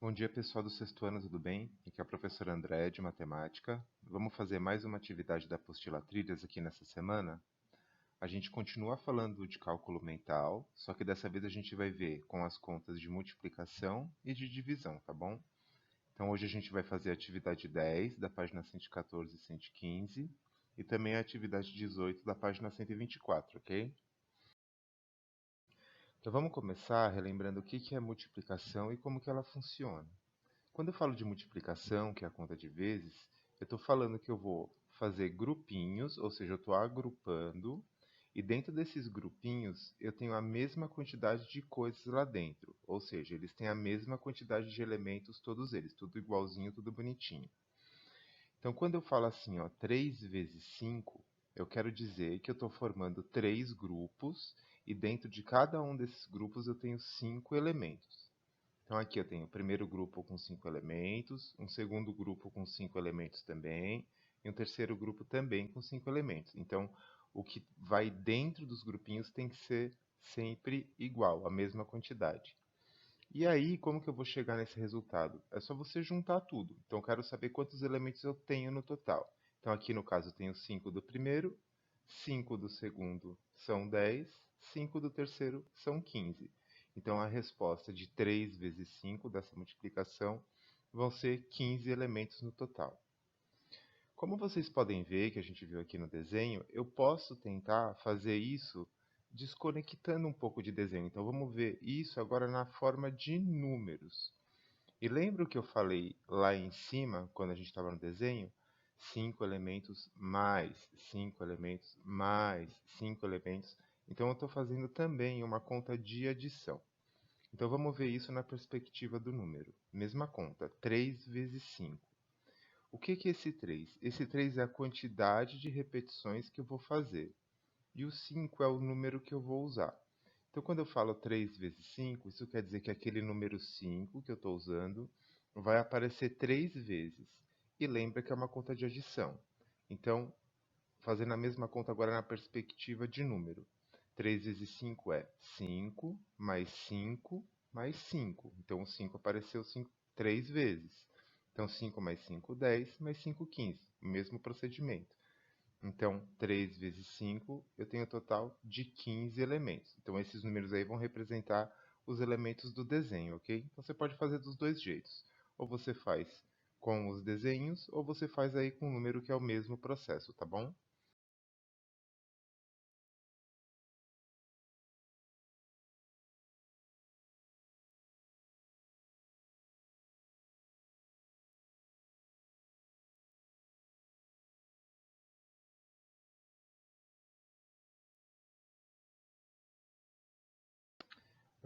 Bom dia, pessoal do sexto ano, tudo bem? Aqui é a professora André, de Matemática. Vamos fazer mais uma atividade da apostila Trilhas aqui nessa semana. A gente continua falando de cálculo mental, só que dessa vez a gente vai ver com as contas de multiplicação e de divisão, tá bom? Então hoje a gente vai fazer a atividade 10, da página 114 e 115, e também a atividade 18, da página 124, ok? Então vamos começar relembrando o que é multiplicação e como que ela funciona. Quando eu falo de multiplicação, que é a conta de vezes, eu estou falando que eu vou fazer grupinhos, ou seja, eu estou agrupando, e dentro desses grupinhos eu tenho a mesma quantidade de coisas lá dentro, ou seja, eles têm a mesma quantidade de elementos, todos eles, tudo igualzinho, tudo bonitinho. Então, quando eu falo assim, ó, 3 vezes 5, eu quero dizer que eu estou formando três grupos, e dentro de cada um desses grupos eu tenho 5 elementos. Então aqui eu tenho o primeiro grupo com 5 elementos, um segundo grupo com 5 elementos também, e um terceiro grupo também com 5 elementos. Então o que vai dentro dos grupinhos tem que ser sempre igual, a mesma quantidade. E aí, como que eu vou chegar nesse resultado? É só você juntar tudo. Então eu quero saber quantos elementos eu tenho no total. Então aqui no caso eu tenho 5 do primeiro, 5 do segundo são 10, 5 do terceiro são 15. Então a resposta de 3 vezes 5 dessa multiplicação vão ser 15 elementos no total. Como vocês podem ver, que a gente viu aqui no desenho, eu posso tentar fazer isso desconectando um pouco de desenho. Então vamos ver isso agora na forma de números. E lembra o que eu falei lá em cima, quando a gente estava no desenho? 5 elementos mais 5 elementos mais 5 elementos. Então eu estou fazendo também uma conta de adição. Então vamos ver isso na perspectiva do número. Mesma conta, 3 vezes 5. O que é esse 3? Esse 3 é a quantidade de repetições que eu vou fazer. E o 5 é o número que eu vou usar. Então, quando eu falo 3 vezes 5, isso quer dizer que aquele número 5 que eu estou usando vai aparecer 3 vezes. E lembra que é uma conta de adição. Então, fazendo a mesma conta agora na perspectiva de número. 3 vezes 5 é 5, mais 5, mais 5. Então, o 5 apareceu 3 vezes. Então, 5 mais 5, 10, mais 5, 15. O mesmo procedimento. Então, 3 vezes 5, eu tenho um total de 15 elementos. Então, esses números aí vão representar os elementos do desenho, ok? Então, você pode fazer dos dois jeitos. Ou você faz com os desenhos, ou você faz aí com o número que é o mesmo processo, tá bom?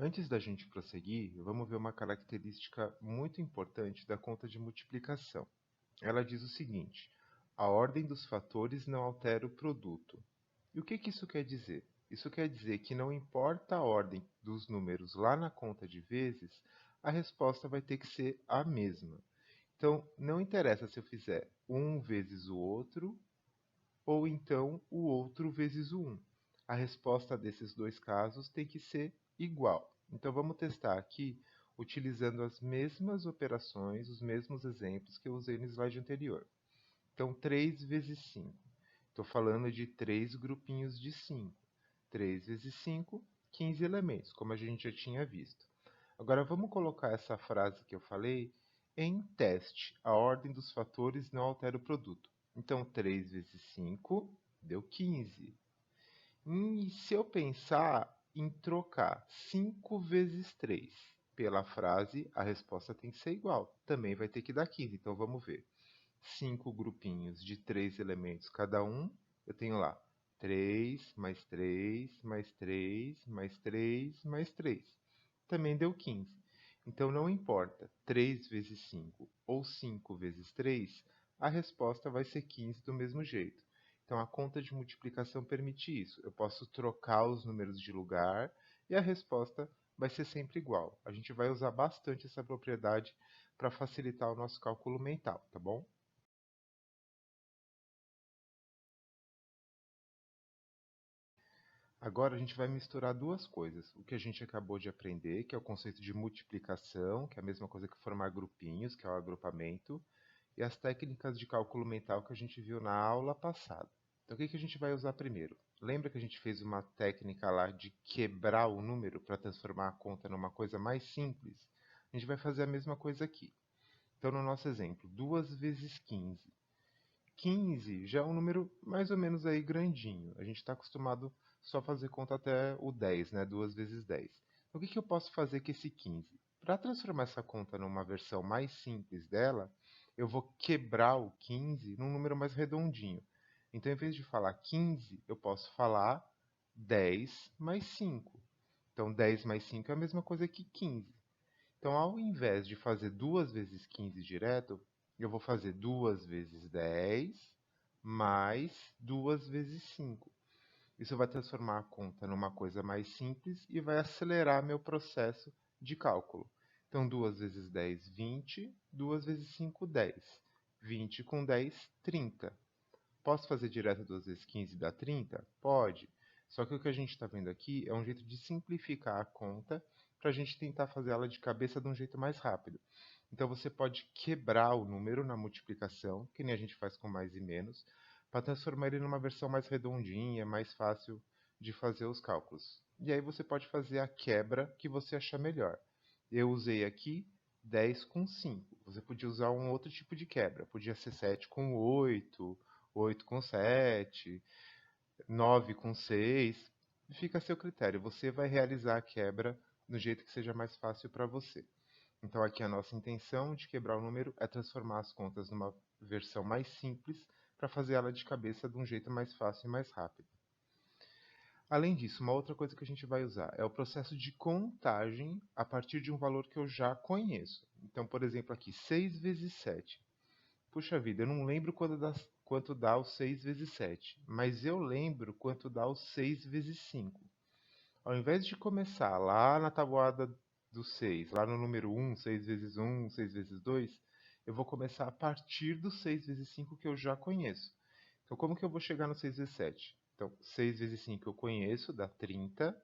Antes da gente prosseguir, vamos ver uma característica muito importante da conta de multiplicação. Ela diz o seguinte: a ordem dos fatores não altera o produto. E o que isso quer dizer? Isso quer dizer que não importa a ordem dos números lá na conta de vezes, a resposta vai ter que ser a mesma. Então, não interessa se eu fizer um vezes o outro ou então o outro vezes o 1. A resposta desses dois casos tem que ser igual. Então vamos testar aqui utilizando as mesmas operações, os mesmos exemplos que eu usei no slide anterior. Então 3 vezes 5. Estou falando de três grupinhos de 5. 3 vezes 5, 15 elementos, como a gente já tinha visto. Agora vamos colocar essa frase que eu falei em teste. A ordem dos fatores não altera o produto. Então, 3 vezes 5 deu 15. E se eu pensar em trocar 5 vezes 3 pela frase, a resposta tem que ser igual. Também vai ter que dar 15. Então, vamos ver. 5 grupinhos de 3 elementos cada um. Eu tenho lá 3, mais 3, mais 3, mais 3, mais 3. Também deu 15. Então, não importa 3 vezes 5 ou 5 vezes 3, a resposta vai ser 15 do mesmo jeito. Então, a conta de multiplicação permite isso. Eu posso trocar os números de lugar e a resposta vai ser sempre igual. A gente vai usar bastante essa propriedade para facilitar o nosso cálculo mental, tá bom? Agora a gente vai misturar duas coisas. O que a gente acabou de aprender, que é o conceito de multiplicação, que é a mesma coisa que formar grupinhos, que é o agrupamento, e as técnicas de cálculo mental que a gente viu na aula passada. Então, o que a gente vai usar primeiro? Lembra que a gente fez uma técnica lá de quebrar o número para transformar a conta numa coisa mais simples? A gente vai fazer a mesma coisa aqui. Então, no nosso exemplo, 2 vezes 15. 15 já é um número mais ou menos aí grandinho. A gente está acostumado só a fazer conta até o 10, né? 2 vezes 10. Então, o que eu posso fazer com esse 15? Para transformar essa conta numa versão mais simples dela, eu vou quebrar o 15 num número mais redondinho. Então, em vez de falar 15, eu posso falar 10 mais 5. Então, 10 mais 5 é a mesma coisa que 15. Então, ao invés de fazer 2 vezes 15 direto, eu vou fazer 2 vezes 10 mais 2 vezes 5. Isso vai transformar a conta numa coisa mais simples e vai acelerar meu processo de cálculo. Então, 2 vezes 10, 20. 2 vezes 5, 10. 20 com 10, 30. Posso fazer direto 2 vezes 15 dá 30? Pode. Só que o que a gente está vendo aqui é um jeito de simplificar a conta para a gente tentar fazer ela de cabeça de um jeito mais rápido. Então você pode quebrar o número na multiplicação, que nem a gente faz com mais e menos, para transformar ele numa versão mais redondinha, mais fácil de fazer os cálculos. E aí você pode fazer a quebra que você achar melhor. Eu usei aqui 10 com 5. Você podia usar um outro tipo de quebra. Podia ser 7 com 8, 8 com 7, 9 com 6. Fica a seu critério. Você vai realizar a quebra do jeito que seja mais fácil para você. Então, aqui a nossa intenção de quebrar o número é transformar as contas numa versão mais simples para fazer ela de cabeça de um jeito mais fácil e mais rápido. Além disso, uma outra coisa que a gente vai usar é o processo de contagem a partir de um valor que eu já conheço. Então, por exemplo, aqui, 6 vezes 7. Puxa vida, eu não lembro quanto dá o 6 vezes 7, mas eu lembro quanto dá o 6 vezes 5. Ao invés de começar lá na tabuada do 6, lá no número 1, 6 vezes 1, 6 vezes 2, eu vou começar a partir do 6 vezes 5 que eu já conheço. Então, como que eu vou chegar no 6 vezes 7? Então, 6 vezes 5 eu conheço, dá 30.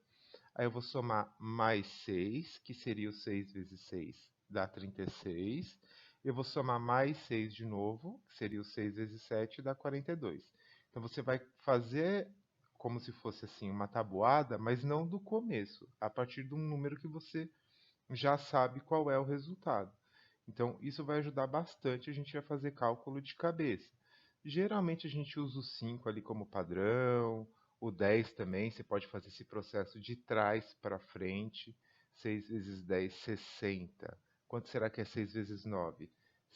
Aí eu vou somar mais 6, que seria o 6 vezes 6, dá 36. Eu vou somar mais 6 de novo, que seria o 6 vezes 7, dá 42. Então você vai fazer como se fosse assim uma tabuada, mas não do começo, a partir de um número que você já sabe qual é o resultado. Então isso vai ajudar bastante a gente a fazer cálculo de cabeça. Geralmente a gente usa o 5 ali como padrão, o 10 também, você pode fazer esse processo de trás para frente. 6 vezes 10, 60. Quanto será que é 6 vezes 9?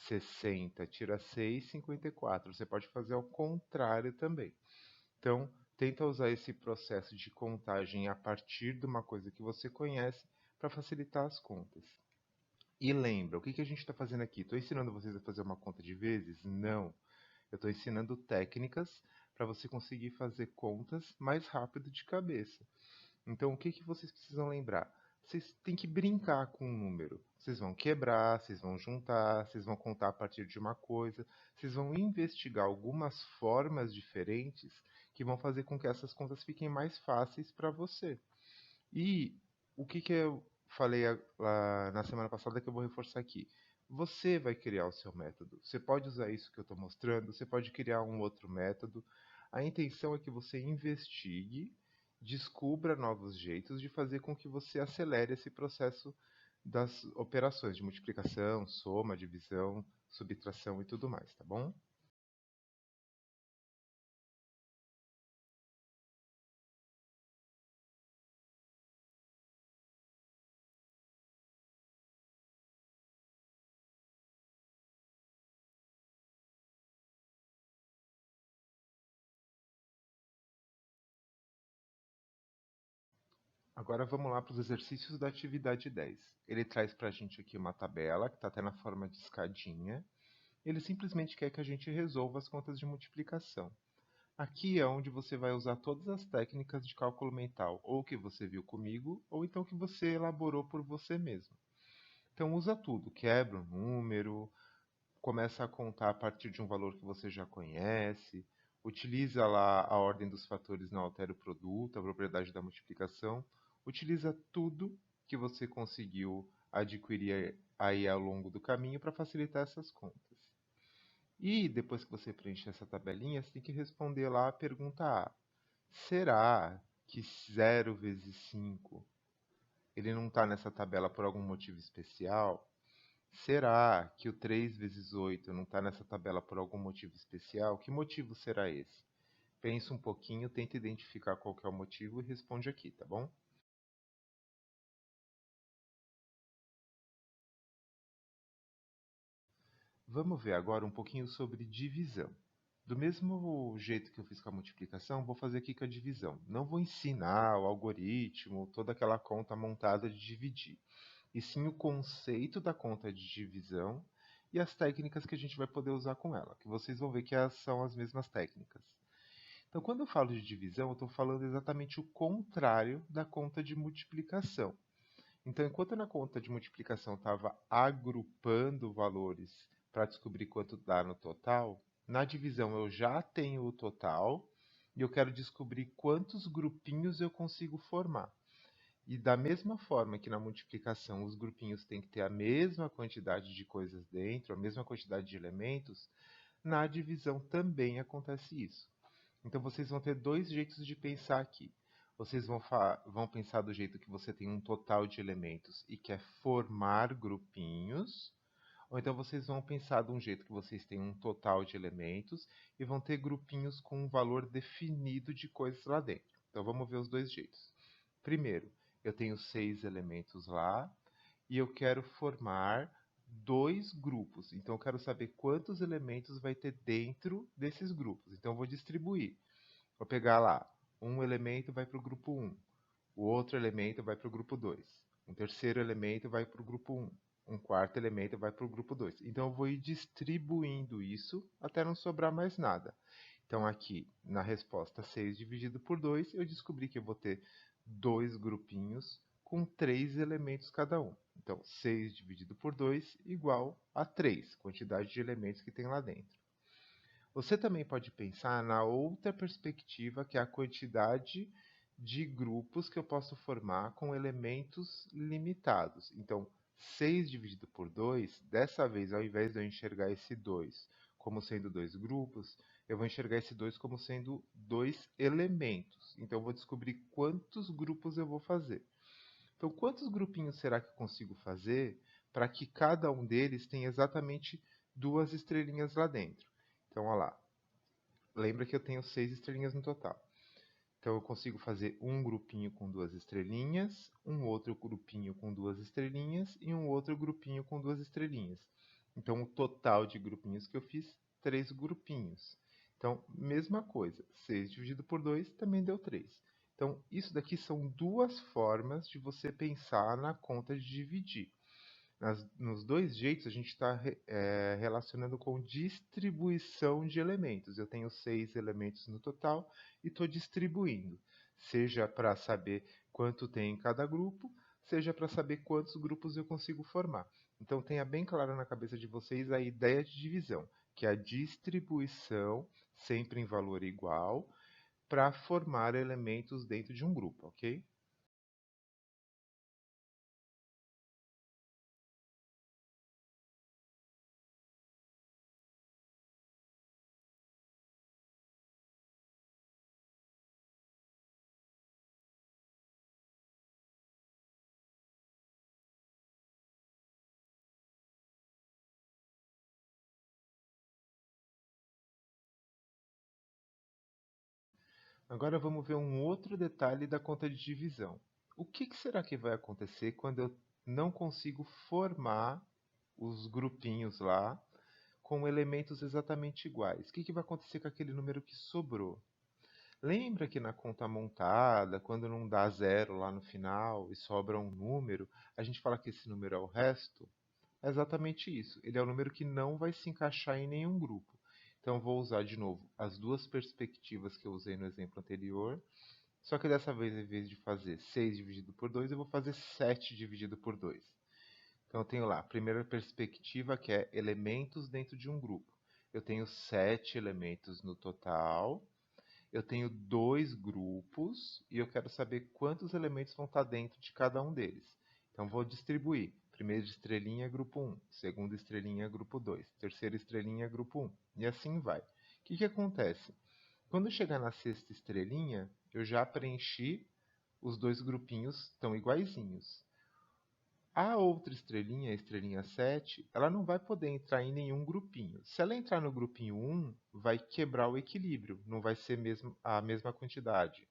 60. Tira 6, 54. Você pode fazer ao contrário também. Então, tenta usar esse processo de contagem a partir de uma coisa que você conhece para facilitar as contas. E lembra, o que a gente está fazendo aqui? Estou ensinando vocês a fazer uma conta de vezes? Não. Eu estou ensinando técnicas para você conseguir fazer contas mais rápido de cabeça. Então, o que vocês precisam lembrar? Vocês têm que brincar com o número. Vocês vão quebrar, vocês vão juntar, vocês vão contar a partir de uma coisa, vocês vão investigar algumas formas diferentes que vão fazer com que essas contas fiquem mais fáceis para você. E o que eu falei lá na semana passada que eu vou reforçar aqui? Você vai criar o seu método. Você pode usar isso que eu estou mostrando, você pode criar um outro método. A intenção é que você investigue, descubra novos jeitos de fazer com que você acelere esse processo das operações de multiplicação, soma, divisão, subtração e tudo mais, tá bom? Agora vamos lá para os exercícios da atividade 10. Ele traz para a gente aqui uma tabela que está até na forma de escadinha. Ele simplesmente quer que a gente resolva as contas de multiplicação. Aqui é onde você vai usar todas as técnicas de cálculo mental, ou que você viu comigo, ou então que você elaborou por você mesmo. Então usa tudo, quebra um número, começa a contar a partir de um valor que você já conhece, utiliza lá a ordem dos fatores, não altera o produto, a propriedade da multiplicação, utiliza tudo que você conseguiu adquirir aí ao longo do caminho para facilitar essas contas. E depois que você preencher essa tabelinha, você tem que responder lá a pergunta A. Será que 0 vezes 5 ele não está nessa tabela por algum motivo especial? Será que o 3 vezes 8 não está nessa tabela por algum motivo especial? Que motivo será esse? Pensa um pouquinho, tenta identificar qual que é o motivo e responde aqui, tá bom? Vamos ver agora um pouquinho sobre divisão. Do mesmo jeito que eu fiz com a multiplicação, vou fazer aqui com a divisão. Não vou ensinar o algoritmo, toda aquela conta montada de dividir, e sim o conceito da conta de divisão e as técnicas que a gente vai poder usar com ela, que vocês vão ver que são as mesmas técnicas. Então, quando eu falo de divisão, eu estou falando exatamente o contrário da conta de multiplicação. Então, enquanto na conta de multiplicação estava agrupando valores para descobrir quanto dá no total, na divisão eu já tenho o total e eu quero descobrir quantos grupinhos eu consigo formar. E da mesma forma que na multiplicação os grupinhos têm que ter a mesma quantidade de coisas dentro, a mesma quantidade de elementos, na divisão também acontece isso. Então vocês vão ter dois jeitos de pensar aqui. Vocês vão pensar do jeito que você tem um total de elementos e quer formar grupinhos, ou então vocês vão pensar de um jeito que vocês têm um total de elementos e vão ter grupinhos com um valor definido de coisas lá dentro. Então vamos ver os dois jeitos. Primeiro, eu tenho 6 elementos lá e eu quero formar dois grupos. Então eu quero saber quantos elementos vai ter dentro desses grupos. Então eu vou distribuir. Vou pegar lá, um elemento vai para o grupo 1, o outro elemento vai para o grupo 2, um terceiro elemento vai para o grupo 1, um quarto elemento vai para o grupo 2. Então eu vou ir distribuindo isso até não sobrar mais nada. Então aqui, na resposta 6 dividido por 2, eu descobri que eu vou ter dois grupinhos com 3 elementos cada um. Então 6 dividido por 2 igual a 3, quantidade de elementos que tem lá dentro. Você também pode pensar na outra perspectiva, que é a quantidade de grupos que eu posso formar com elementos limitados. Então, 6 dividido por 2, dessa vez, ao invés de eu enxergar esse 2 como sendo dois grupos, eu vou enxergar esse 2 como sendo dois elementos. Então, eu vou descobrir quantos grupos eu vou fazer. Então, quantos grupinhos será que eu consigo fazer para que cada um deles tenha exatamente duas estrelinhas lá dentro? Então, olha lá. Lembra que eu tenho 6 estrelinhas no total. Então, eu consigo fazer um grupinho com duas estrelinhas, um outro grupinho com duas estrelinhas e um outro grupinho com duas estrelinhas. Então, o total de grupinhos que eu fiz, 3 grupinhos. Então, mesma coisa, 6 dividido por 2 também deu 3. Então, isso daqui são duas formas de você pensar na conta de dividir. Nos dois jeitos, a gente está relacionando com distribuição de elementos. Eu tenho 6 elementos no total e estou distribuindo, seja para saber quanto tem em cada grupo, seja para saber quantos grupos eu consigo formar. Então, tenha bem claro na cabeça de vocês a ideia de divisão, que é a distribuição, sempre em valor igual, para formar elementos dentro de um grupo, ok? Agora vamos ver um outro detalhe da conta de divisão. O que será que vai acontecer quando eu não consigo formar os grupinhos lá com elementos exatamente iguais? O que vai acontecer com aquele número que sobrou? Lembra que na conta montada, quando não dá zero lá no final e sobra um número, a gente fala que esse número é o resto? É exatamente isso. Ele é o número que não vai se encaixar em nenhum grupo. Então, vou usar de novo as duas perspectivas que eu usei no exemplo anterior, só que dessa vez, em vez de fazer 6 dividido por 2, eu vou fazer 7 dividido por 2. Então, eu tenho lá a primeira perspectiva, que é elementos dentro de um grupo. Eu tenho 7 elementos no total, eu tenho 2 grupos e eu quero saber quantos elementos vão estar dentro de cada um deles. Então, vou distribuir. Primeira estrelinha, grupo 1. Segunda estrelinha, grupo 2. Terceira estrelinha, grupo 1. E assim vai. O que acontece? Quando chegar na sexta estrelinha, eu já preenchi, os dois grupinhos estão iguaizinhos. A outra estrelinha, a estrelinha 7, ela não vai poder entrar em nenhum grupinho. Se ela entrar no grupinho 1, vai quebrar o equilíbrio, não vai ser a mesma quantidade.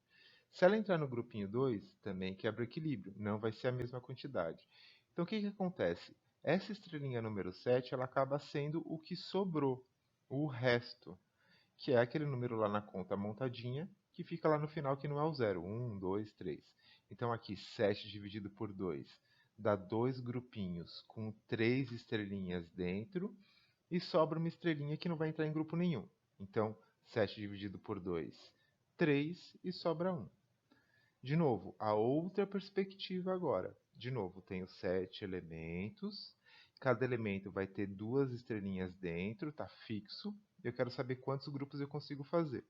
Se ela entrar no grupinho 2, também quebra o equilíbrio, não vai ser a mesma quantidade. Então, o que acontece? Essa estrelinha número 7, ela acaba sendo o que sobrou, o resto, que é aquele número lá na conta montadinha, que fica lá no final, que não é o zero. 1, 2, 3. Então, aqui, 7 dividido por 2 dá dois grupinhos com 3 estrelinhas dentro, e sobra uma estrelinha que não vai entrar em grupo nenhum. Então, 7 dividido por 2, 3, e sobra 1. De novo, a outra perspectiva agora. De novo, tenho 7 elementos. Cada elemento vai ter 2 estrelinhas dentro, está fixo. Eu quero saber quantos grupos eu consigo fazer.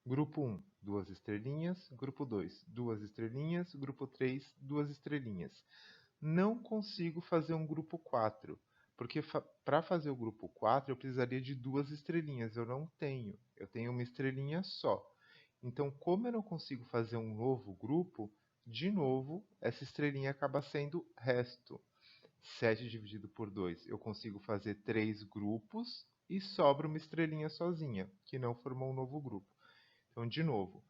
Grupo 1, 2 estrelinhas. Grupo 2, 2 estrelinhas. Grupo 3, 2 estrelinhas. Não consigo fazer um grupo 4, porque para fazer o grupo 4 eu precisaria de 2 estrelinhas. Eu não tenho, eu tenho uma estrelinha só. Então, como eu não consigo fazer um novo grupo, de novo, essa estrelinha acaba sendo resto. 7 dividido por 2, eu consigo fazer 3 grupos e sobra uma estrelinha sozinha, que não formou um novo grupo. Então, de novo,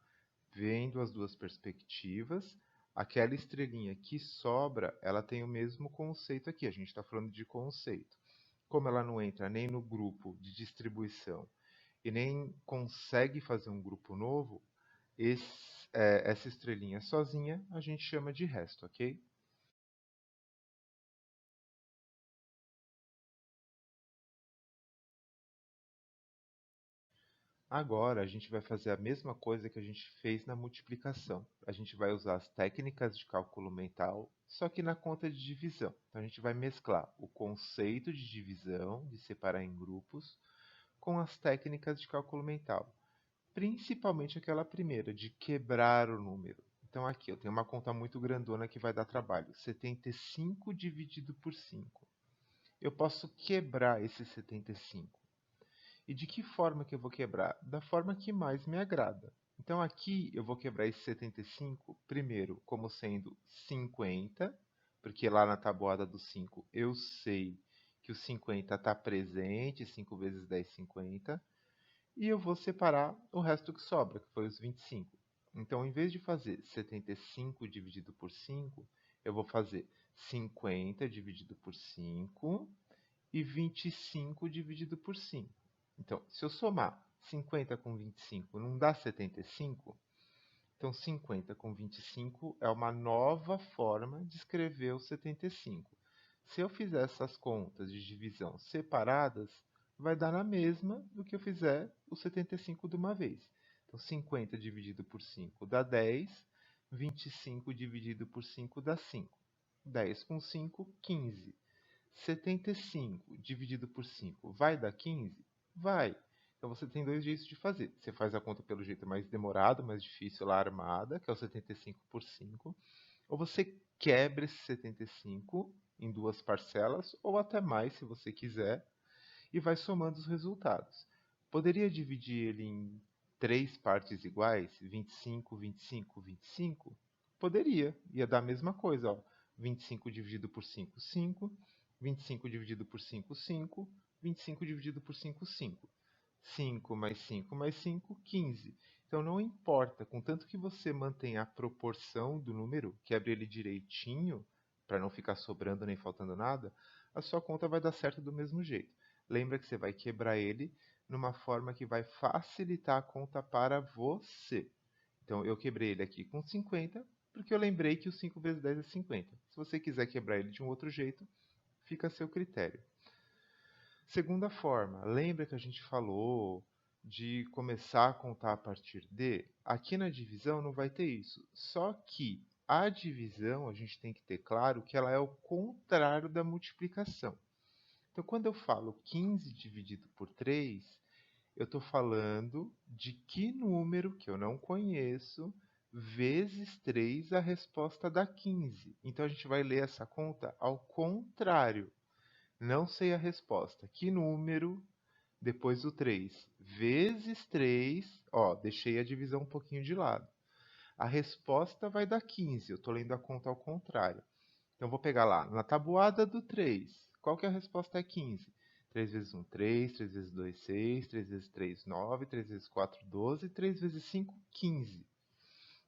vendo as duas perspectivas, aquela estrelinha que sobra, ela tem o mesmo conceito aqui. A gente está falando de conceito. Como ela não entra nem no grupo de distribuição e nem consegue fazer um grupo novo, essa estrelinha sozinha a gente chama de resto, ok? Agora a gente vai fazer a mesma coisa que a gente fez na multiplicação. A gente vai usar as técnicas de cálculo mental, só que na conta de divisão. Então a gente vai mesclar o conceito de divisão, de separar em grupos, com as técnicas de cálculo mental. Principalmente aquela primeira, de quebrar o número. Então aqui eu tenho uma conta muito grandona que vai dar trabalho. 75 dividido por 5. Eu posso quebrar esse 75. E de que forma que eu vou quebrar? Da forma que mais me agrada. Então aqui eu vou quebrar esse 75, primeiro, como sendo 50, porque lá na tabuada do 5 eu sei que o 50 está presente, 5 vezes 10, 50. E eu vou separar o resto que sobra, que foi os 25. Então, em vez de fazer 75 dividido por 5, eu vou fazer 50 dividido por 5 e 25 dividido por 5. Então, se eu somar 50 com 25 não dá 75, então 50 com 25 é uma nova forma de escrever o 75. Se eu fizer essas contas de divisão separadas, vai dar na mesma do que eu fizer o 75 de uma vez. Então, 50 dividido por 5 dá 10, 25 dividido por 5 dá 5. 10 com 5, 15. 75 dividido por 5 vai dar 15? Vai. Então você tem dois jeitos de fazer. Você faz a conta pelo jeito mais demorado, mais difícil, lá armada, que é o 75 por 5. Ou você quebra esse 75 em duas parcelas, ou até mais, se você quiser, e vai somando os resultados. Poderia dividir ele em três partes iguais, 25, 25, 25? Poderia, ia dar a mesma coisa, ó. 25 dividido por 5, 5. 25 dividido por 5, 5. 25 dividido por 5, 5. 5 mais 5 mais 5, 15. Então não importa, contanto que você mantenha a proporção do número, quebre ele direitinho, para não ficar sobrando nem faltando nada, a sua conta vai dar certo do mesmo jeito. Lembra que você vai quebrar ele numa forma que vai facilitar a conta para você. Então eu quebrei ele aqui com 50, porque eu lembrei que o 5 vezes 10 é 50. Se você quiser quebrar ele de um outro jeito, fica a seu critério. Segunda forma, lembra que a gente falou de começar a contar a partir de? Aqui na divisão não vai ter isso. Só que a divisão, a gente tem que ter claro que ela é o contrário da multiplicação. Então, quando eu falo 15 dividido por 3, eu estou falando de que número que eu não conheço vezes 3 a resposta dá 15. Então, a gente vai ler essa conta ao contrário. Não sei a resposta. Que número depois do 3 vezes 3, ó, deixei a divisão um pouquinho de lado. A resposta vai dar 15, eu estou lendo a conta ao contrário. Então, vou pegar lá, na tabuada do 3, qual que é a resposta? É 15. 3 vezes 1, 3, 3 vezes 2, 6, 3 vezes 3, 9, 3 vezes 4, 12, 3 vezes 5, 15.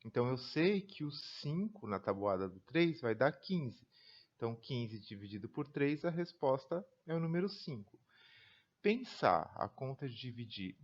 Então, eu sei que o 5 na tabuada do 3 vai dar 15. Então, 15 dividido por 3, a resposta é o número 5. Pensar a conta de dividir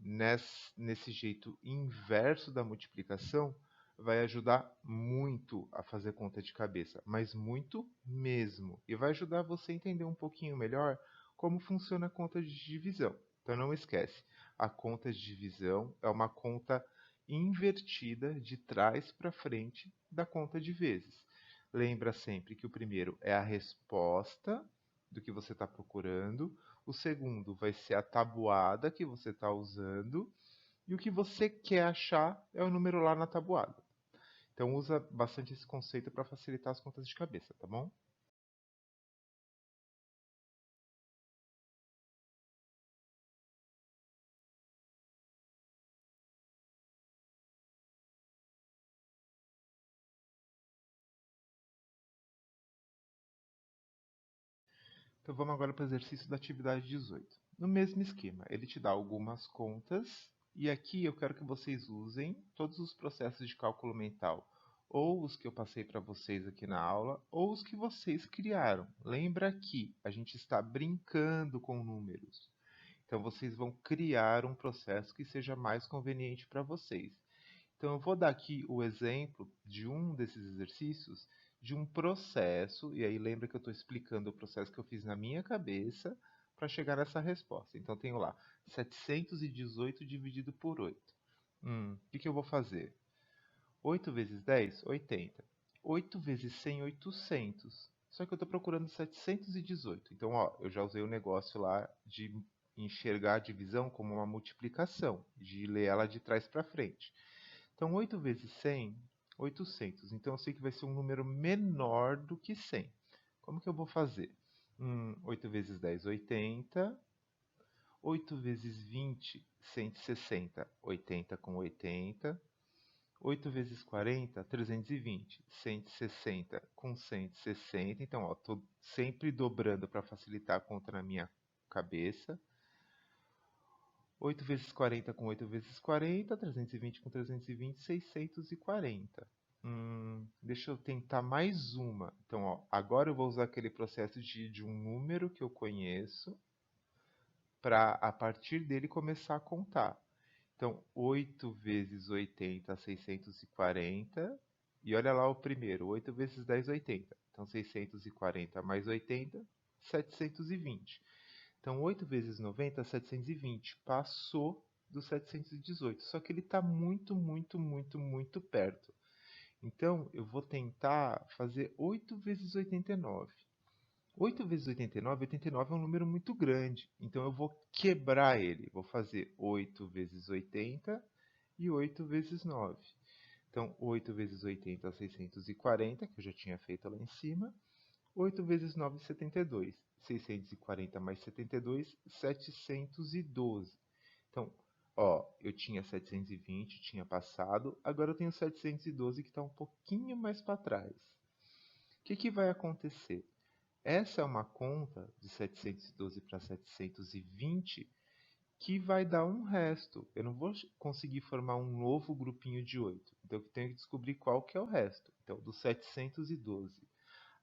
nesse jeito inverso da multiplicação vai ajudar muito a fazer conta de cabeça, mas muito mesmo. E vai ajudar você a entender um pouquinho melhor como funciona a conta de divisão. Então não esquece, a conta de divisão é uma conta invertida de trás para frente da conta de vezes. Lembra sempre que o primeiro é a resposta do que você está procurando, o segundo vai ser a tabuada que você está usando. E o que você quer achar é o número lá na tabuada. Então usa bastante esse conceito para facilitar as contas de cabeça, tá bom? Então vamos agora para o exercício da atividade 18. No mesmo esquema, ele te dá algumas contas e aqui eu quero que vocês usem todos os processos de cálculo mental, ou os que eu passei para vocês aqui na aula, ou os que vocês criaram. Lembra que a gente está brincando com números. Então vocês vão criar um processo que seja mais conveniente para vocês. Então eu vou dar aqui o exemplo de um desses exercícios de um processo, e aí lembra que eu estou explicando o processo que eu fiz na minha cabeça para chegar nessa resposta. Então tenho lá 718 dividido por 8. O que eu vou fazer? 8 vezes 10, 80. 8 vezes 100, 800. Só que eu estou procurando 718. Então, ó, eu já usei o negócio lá de enxergar a divisão como uma multiplicação, de ler ela de trás para frente. Então, 8 vezes 100, 800. Então, eu sei que vai ser um número menor do que 100. Como que eu vou fazer? 8 vezes 10, 80. 8 vezes 20, 160. 80 com 80. 8 vezes 40, 320. 160 com 160. Então, ó, estou sempre dobrando para facilitar a conta na minha cabeça. 8 vezes 40 com 8 vezes 40, 320 com 320, 640. Deixa eu tentar mais uma. Então, ó, agora eu vou usar aquele processo de um número que eu conheço para, a partir dele, começar a contar. Então, 8 vezes 80, 640. E olha lá o primeiro, 8 vezes 10, 80. Então, 640 mais 80, 720. Então, 8 vezes 90, 720. Passou do 718. Só que ele está muito, muito, muito, muito perto. Então, eu vou tentar fazer 8 vezes 89. 8 vezes 89, 89 é um número muito grande. Então, eu vou quebrar ele. Vou fazer 8 vezes 80 e 8 vezes 9. Então, 8 vezes 80 é 640, que eu já tinha feito lá em cima. 8 vezes 9, 72. 640 mais 72, 712. Então, ó, eu tinha 720, tinha passado. Agora eu tenho 712 que está um pouquinho mais para trás. O que vai acontecer? Essa é uma conta de 712 para 720 que vai dar um resto. Eu não vou conseguir formar um novo grupinho de 8. Então, eu tenho que descobrir qual que é o resto. Então, do 712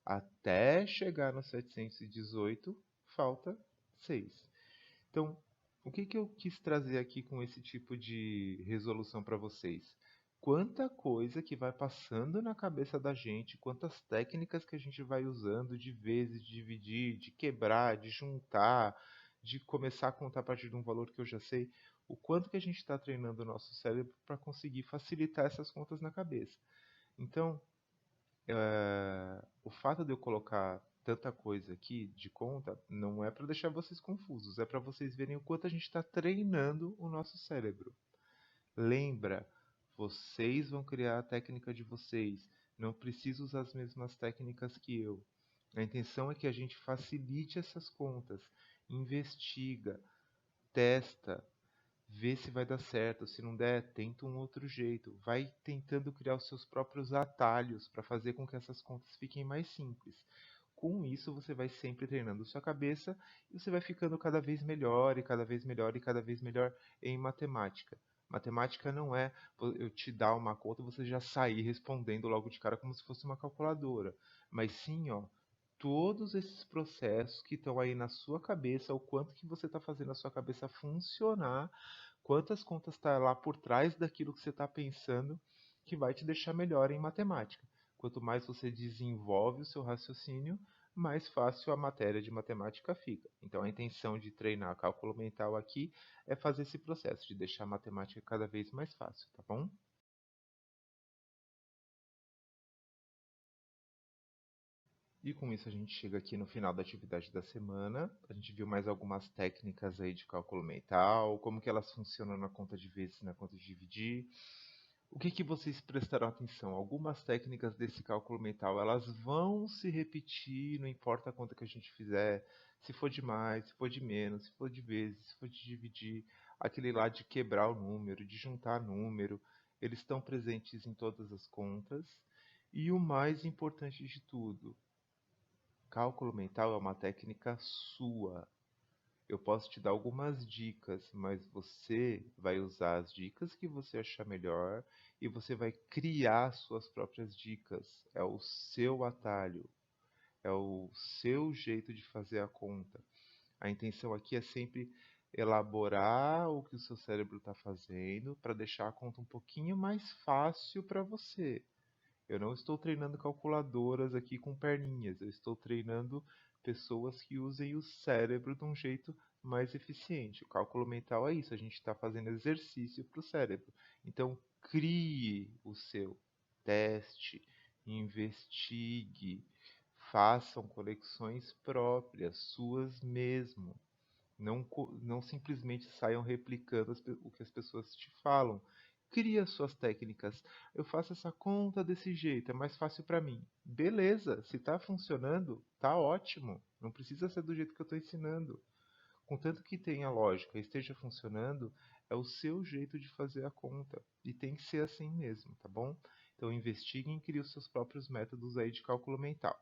até chegar no 718, falta 6. Então, o que eu quis trazer aqui com esse tipo de resolução para vocês? Quanta coisa que vai passando na cabeça da gente, quantas técnicas que a gente vai usando de vezes, de dividir, de quebrar, de juntar, de começar a contar a partir de um valor que eu já sei, o quanto que a gente está treinando o nosso cérebro para conseguir facilitar essas contas na cabeça. Então, o fato de eu colocar tanta coisa aqui de conta, não é para deixar vocês confusos, é para vocês verem o quanto a gente está treinando o nosso cérebro. Lembra, vocês vão criar a técnica de vocês. Não preciso usar as mesmas técnicas que eu. A intenção é que a gente facilite essas contas, investiga, testa, vê se vai dar certo. Se não der, tenta um outro jeito. Vai tentando criar os seus próprios atalhos para fazer com que essas contas fiquem mais simples. Com isso, você vai sempre treinando sua cabeça e você vai ficando cada vez melhor e cada vez melhor e cada vez melhor em matemática. Matemática não é eu te dar uma conta e você já sair respondendo logo de cara como se fosse uma calculadora, mas sim, ó, todos esses processos que estão aí na sua cabeça, o quanto que você está fazendo a sua cabeça funcionar, quantas contas está lá por trás daquilo que você está pensando, que vai te deixar melhor em matemática. Quanto mais você desenvolve o seu raciocínio, mais fácil a matéria de matemática fica. Então, a intenção de treinar cálculo mental aqui é fazer esse processo de deixar a matemática cada vez mais fácil, tá bom? E com isso a gente chega aqui no final da atividade da semana. A gente viu mais algumas técnicas aí de cálculo mental, como que elas funcionam na conta de vezes, na conta de dividir. O que que vocês prestaram atenção? Algumas técnicas desse cálculo mental, elas vão se repetir, não importa a conta que a gente fizer, se for de mais, se for de menos, se for de vezes, se for de dividir, aquele lá de quebrar o número, de juntar número, eles estão presentes em todas as contas. E o mais importante de tudo, cálculo mental é uma técnica sua. Eu posso te dar algumas dicas, mas você vai usar as dicas que você achar melhor e você vai criar suas próprias dicas. É o seu atalho, é o seu jeito de fazer a conta. A intenção aqui é sempre elaborar o que o seu cérebro está fazendo para deixar a conta um pouquinho mais fácil para você. Eu não estou treinando calculadoras aqui com perninhas, eu estou treinando pessoas que usem o cérebro de um jeito mais eficiente. O cálculo mental é isso, a gente está fazendo exercício para o cérebro. Então, crie o seu, teste, investigue, façam conexões próprias, suas mesmo. Não simplesmente saiam replicando o que as pessoas te falam. Cria suas técnicas. Eu faço essa conta desse jeito, é mais fácil para mim. Beleza, se está funcionando, tá ótimo. Não precisa ser do jeito que eu estou ensinando. Contanto que tenha lógica e esteja funcionando, é o seu jeito de fazer a conta. E tem que ser assim mesmo, tá bom? Então investiguem e criem os seus próprios métodos aí de cálculo mental.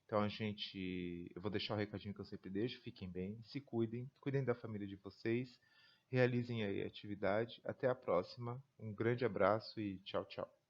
Então eu vou deixar o recadinho que eu sempre deixo, fiquem bem, se cuidem, cuidem da família de vocês, realizem aí a atividade. Até a próxima, um grande abraço e tchau, tchau.